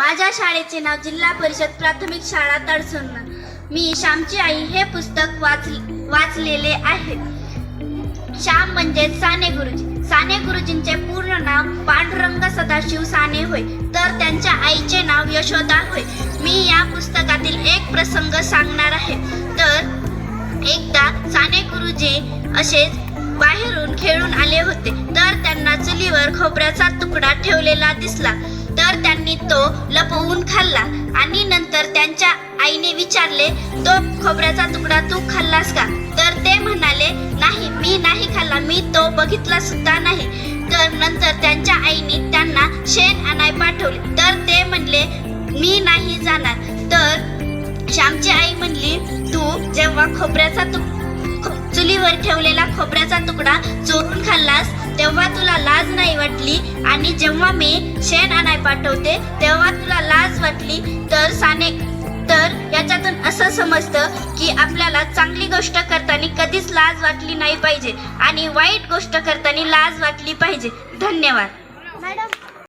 माझ्या शाळेचे नाव जिल्हा परिषद प्राथमिक शाळा तळसुंद। मी श्यामची आई हे पुस्तक वाचलेले आहे। श्याम म्हणजे साने गुरुजी। साने गुरुजींचे पूर्ण नाव पांडुरंग सदाशिव साने होय, तर त्यांच्या आईचे नाव यशोदा होय। मी या पुस्तकातील एक प्रसंग सांगणार आहे। तर एकदा साने गुरुजी असेच बाहेरून खेळून आले होते, तर त्यांना चुलीवर खोबऱ्याचा तुकडा ठेवलेला दिसला, तर त्यांनी तो लपवून खाल्ला आणि नंतर त्यांच्या आईने विचारले, तो खोबऱ्याचा तुकडा तू खाल्लास का? तर ते म्हणाले, नाही, मी नाही खाल्ला, मी तो बघितला सुद्धा नाही। तर नंतर त्यांच्या आईने त्यांना शेण आणाय पाठवले, तर ते म्हणले, मी नाही जाणार। तर श्यामची आई म्हणली, तू जेव्हा चुलीवर ठेवलेला खोबऱ्याचा तुकडा चोरून खाल्लास तेव्हा तुला लाज नाही वाटली, आणि जेव्हा मी शेण आणाय पाठवते तेव्हा तुला लाज वाटली। तर याच्यातून असं समजतं की आपल्याला चांगली गोष्ट करताना कधीच लाज वाटली नाही पाहिजे आणि वाईट गोष्ट करताना लाज वाटली पाहिजे। धन्यवाद मॅडम।